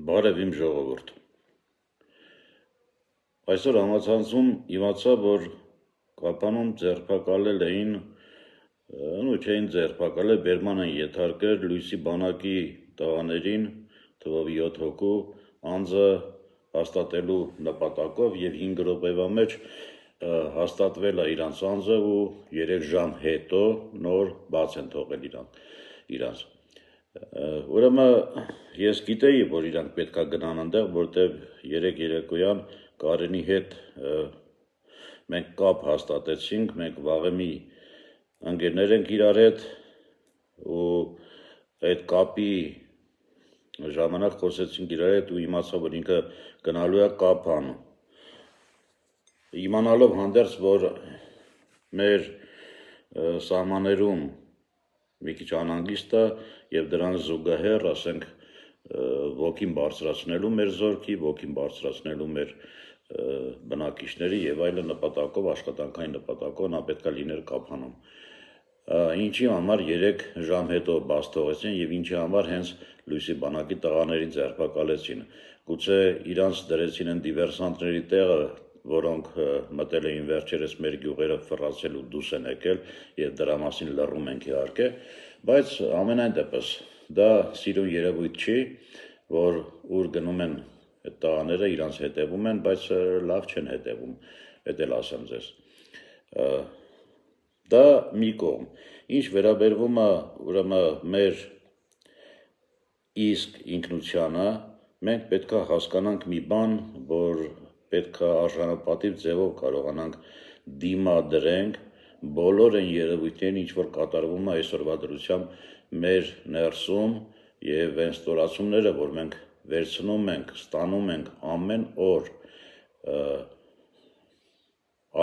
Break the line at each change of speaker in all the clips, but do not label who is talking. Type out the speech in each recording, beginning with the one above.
Բարև իմ ժողովուրդ։ Այսօր համացանցում իմացա, որ Կապանում ձերբակալել էին, չէին ձերբակալել, բերման են ենթարկել Լույսի բանակի տղաներին, թվով 7 հոգու, անձը հաստատելու նպատակով եւ 5 րոպեվա մեջ հաստատվել է իրանց անձը ու 3 ժամ հետո նոր բաց են թողել իրանց։ Ուրեմն ես գիտեի, որ իրանք պետք է գնան այնտեղ, որտեղ երեկոյան Կարենի հետ մենք կապ հաստատեցինք, մենք վաղեմի ընկերներ ենք իրար հետ ու այդ կապի ժամանակ խոսեցինք իրար հետ ու իմացա, որ ինքը գնալու է կապ անում։ Իմանալով հանդերձ, որ մեր սահմաններում մի քիչ անհանգիստ է եւ դրան զուգահեռ, ասենք, ոգին բարձրացնելու մեր զորքի, ոգին բարձրացնելու մեր բնակիչների եւ այլ նպատակով, աշխատանքային նպատակով նա պետք է լիներ Կապանում։ Ինչի համար 3 ժամ հետո բաց թողեցին եւ ինչի համար հենց Լույսի բանակի տղաներին ձերբակալեցին։ Գուցե իրանց դրեցին են դիվերսանտների տեղը, որոնք մտել էին վերջերս մեր գյուղերը ֆռացել ու դուրս են եկել եւ դրա մասին լռում ենք իհարկե, բայց ամենայն դեպս դա սիրուն երևույթ չի, որ ուր գնում են այդ տղաները իրանց հետևում են, բայց լավ չեն հետևում, դա էլ ասեմ ձեզ։ Դա մի կողմ։ Ինչ վերաբերվում է ուրեմն մեր իսկ ինքնությանը, մենք պետք է հասկանանք մի բան, որ պետք է արժանապատիվ ձևով կարողանանք դիմադրենք բոլոր այն երևույթներին, ինչ որ կատարվում է այսօրվա դրությամբ մեր ներսում եւ այն ստորացումները, որ մենք վերցնում ենք, ստանում ենք ամեն օր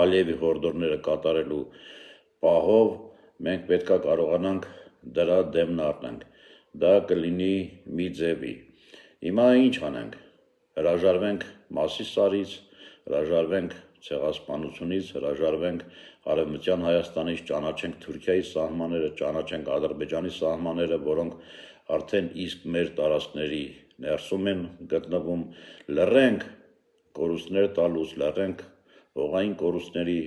Ալիևի հորդորները կատարելու պահով, մենք պետք է կարողանանք դրա դեմն առնենք։ Դա կլինի մի ձևի։ Հիմա ինչ անենք։ Հրաժարվենք Մասիսարից, հրաժարվենք ցեղասպանությունից, հրաժարվենք Արևմտյան Հայաստանից, ճանաչենք Թուրքիայի սահմանները, ճանաչենք Ադրբեջանի սահմանները, որոնք արդեն իսկ մեր տարածքների ներսում են գտնվում, լռենք կորուստներ տալուց, լռենք հողային կորուստների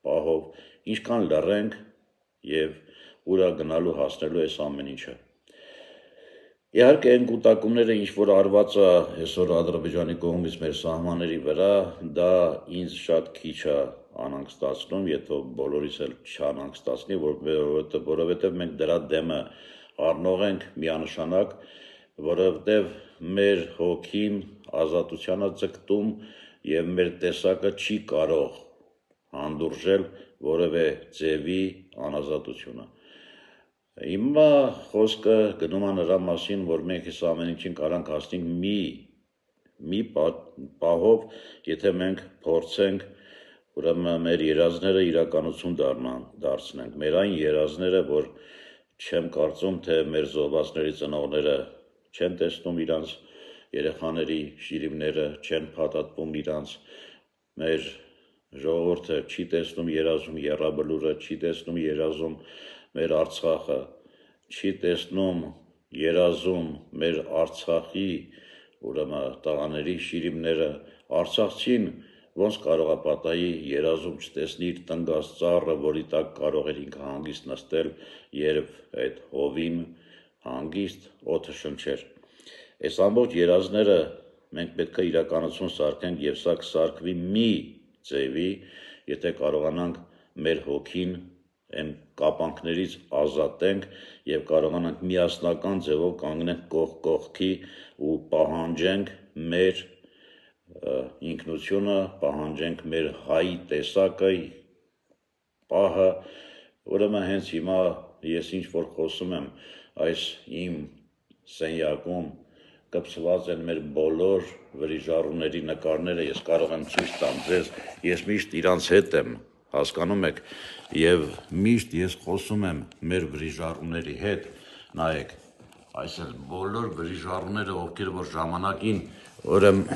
պահով, ինչքան լռենք եւ ուրա գնալու հասնելու այս ամեն ինչը։ Իհարկե այն կուտակումները, ինչ որ արված է այսօր Ադրբեջանի կողմից մեր սահմանների վրա, դա ինձ շատ քիչ է անհանգստացնում, եթե բոլորիս էլ չանհանգստացնի, որովհետև մենք դրա դեմը առնող ենք միանշանակ, որովհետև մեր հոգին ազատության է ձգտում եւ մեր տեսակը չի կարող հանդուրժել որևէ ձևի անազատությունը։ Հիմա խոսքը գնում է նրա մասին, որ մենք այս ամեն ինչին կարանք հասնենք մի պահով, եթե մենք փորձենք ուրեմն մեր երազները իրականություն դարձնենք, մեր այն երազները, որ չեմ կարծում, թե մեր զոհվածների ծնողները չեն տեսնում իրանց երեխաների շիրիմները, չեն փաթաթվում իրանց, մեր ժողովուրդը չի տեսնում երազում Եռաբլուրը, չի տեսնում երազում մեր Արցախը, չի տեսնում երազում մեր Արցախի ուրեմն տղաների շիրիմները, Արցախցին ոնց կարող է պատահի երազում չտեսնի իր տնգած ծառը, որի տակ կարող էր ինքը հանգիստ նստել, երբ այդ հովին հանգիստ օդը շնչեր։ Այս ամբողջ երազները մենք պետք է իրականություն սարքենք եւ սա կսարքվի մի ձևի, եթե կարողանանք մեր հոգին այն կապանքներից ազատենք եւ կարողանանք միասնական ձևով կանգնենք կողք կողքի ու պահանջենք մեր ինքնությունը, պահանջենք մեր հայի տեսակը, պահը, ուրեմն հենց հիմա ես ինչ որ խոսում եմ, այս իմ սենյակում կպցված են մեր բոլոր վրիժառուների նկարները, ես կարող եմ ցույց տամ ձեզ, ես միշտ իրանց հետ եմ, հասկանում եք, եւ միշտ ես խոսում եմ մեր վրիժառուների հետ, նայեք, այս էլ բոլոր վրիժառուները, ովքեր որ ժամանակին ուրեմն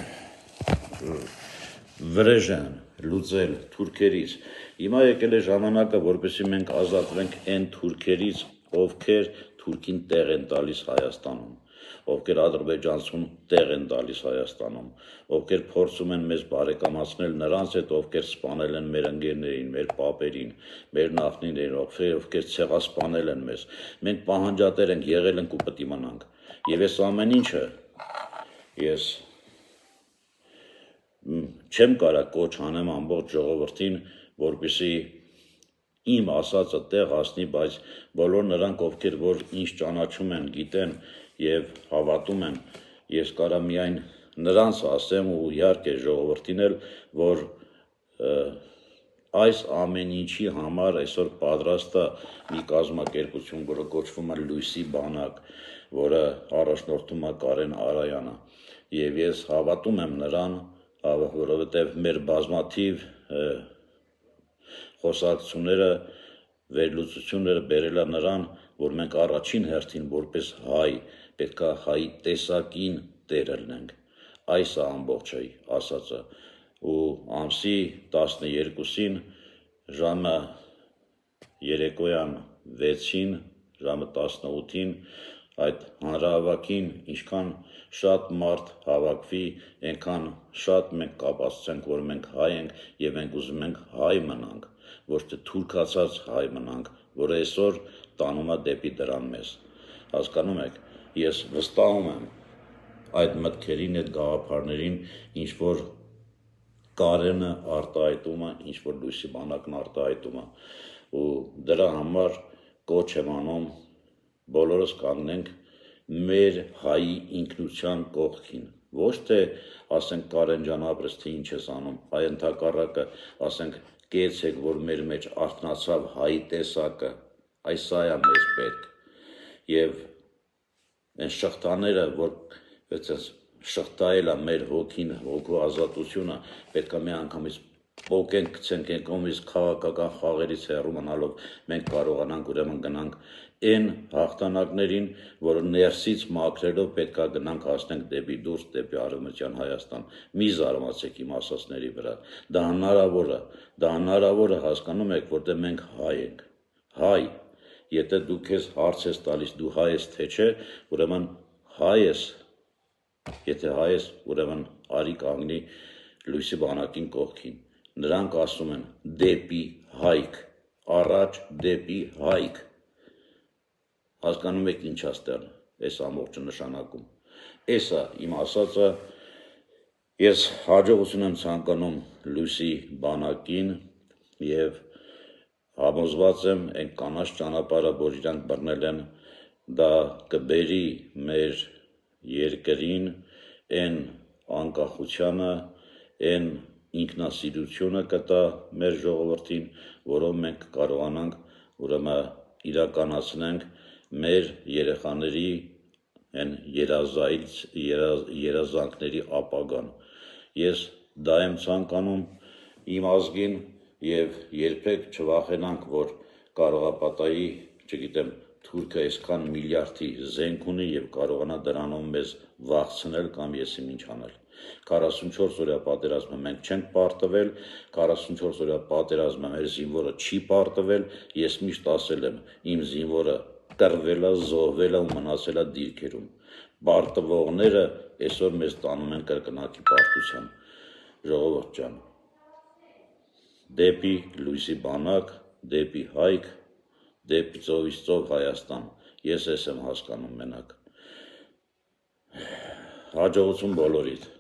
վրեժ են լուծել թուրքերից, հիմա եկել է ժամանակը, որպեսզի մենք ազատվենք այն թուրքերից, ովքեր թուրքին տեղ են տալիս Հայաստանում, ովքեր ադրբեջանցուն տեղ են տալիս Հայաստանում, ովքեր փորձում են մեզ բարեկամացնել նրանց հետ, ովքեր սպանել են մեր ընկերներին, մեր պապերին, մեր նախնիներին, ովքեր ցեղասպանել են մեզ։ Մենք պահանջատեր ենք, եղել ենք ու պետք է մնանք։ Եվ այս ամեն ինչը ես չեմ կարող կոչ անեմ ամբողջ ժողովրդին, որպեսզի իմ ասածը տեղ հասնի, բայց բոլոր նրանք, ովքեր որ ինչ ճանաչում են, գիտեն եւ հավատում են, ես կարա միայն նրանց ասեմ ու իհարկե ժողովրդին էլ, որ այս ամեն ինչի համար այսօր պատրաստ է մի կազմակերպություն, որը կոչվում է Լույսի բանակ, որը առաջնորդում է Կարեն Արայանը, եւ ես հավատում եմ նրան, որովհետեւ մեր բազմաթիվ խոսակցությունները վերլուծությունները բերել է նրան, որ մենք առաջին հերթին որպես հայ պետք է հայի տեսակին տեր ելնենք, այս է ամբողջը ասածը, ու ամսի 12-ին ժամը երեկոյան 6-ին, ժամը 18-ին այդ հանրահավաքին ինչքան շատ մարդ հավաքվի, այնքան շատ մենք կապացցենք, որ մենք հայ ենք եւ մենք ուզում ենք հայ մնանք, ոչ թե թուրքացած հայ մնանք, որը այսօր տանում է դեպի դրան մեզ։ Հասկանում եք, ես վստահում եմ այդ մտքերին, այդ գաղափարներին, ինչ որ Կարենը արտահայտում է, ինչ որ Լույսի բանակն արտահայտում է, ու դրա համար կոչ եմ անում բոլորս կանգնենք մեր հայի ինքնության կողքին, ոչ թե ասենք Կարեն ջան ապրես թե ինչ ես անում, այլ ընդհակառակը ասենք կեցեք, որ մեր մեջ արթնացավ հայի տեսակը, այս է մեզ պետք, եւ այն շղթաները, որ շղթայել է մեր հոգին, հոգու ազատությունը, պետք է մի անգամից պոկենք, գցենք, այն կողմից քաղաքական խաղերից հեռու մնալով մենք կարողանանք ուրեմն գնանք այն հաղթանակներին, որը ներսից մաքրելով պետք է գնանք հասնենք դեպի դուրս, դեպի արևմտյան Հայաստան։ Մի զարմացեք իմ ասածների վրա։ Դա հնարավոր է, հասկանում եք, որտեղ մենք հայ ենք։ Հայ, եթե դու քեզ հարց ես տալիս, դու հայ ես թե չէ, ուրեմն հայ ես, եթե հայ ես, ուրեմն արի կանգնի Լույսի բանակին կողքին։ Նրանք ասում են դեպի հայք, առաջ դեպի հայք։ Հասկանում եք ինչ աստեղ այս ամբողջը նշանակում։ Այս է իմ ասածը, ես հաջողություն եմ ցանկանում Լույսի բանակին եւ համոզված եմ այն կանաչ ճանապարհը, որ իրանք բռնել են, դա կբերի մեր երկրին այն անկախությանը, այն ինքնասիրությունը կտա մեր ժողովրդին, որով մենք կարողանանք ուրեմն իրականացնենք մեր երեխաների այն երազանքների ապագան։ Ես դա եմ ցանկանում իմ ազգին եւ երբեք չվախենանք, որ կարող է պատահի, չգիտեմ, թուրքը այսքան միլիարդի զենք ունի եւ կարողանա դրանով մեզ վախցնել կամ եսիմ ինչ անել։ 44 օրյա պատերազմը մենք չենք պարտվել, 44 օրյա պատերազմը մեր զինվորը չի պարտվել, ես միշտ ասել եմ, իմ զինվորը կռվել է, զոհվել է ու մնացել է դիրքերում։ Պարտվողները այսօր մեզ տանում են կրկնակի պարտության։ Ժողովուրդ ջան, դեպի Լույսի բանակ, դեպի հայք, դեպի ծովից ծով Հայաստան, ես եմ հասկանում մենակ։ Հաջողություն բոլորիդ։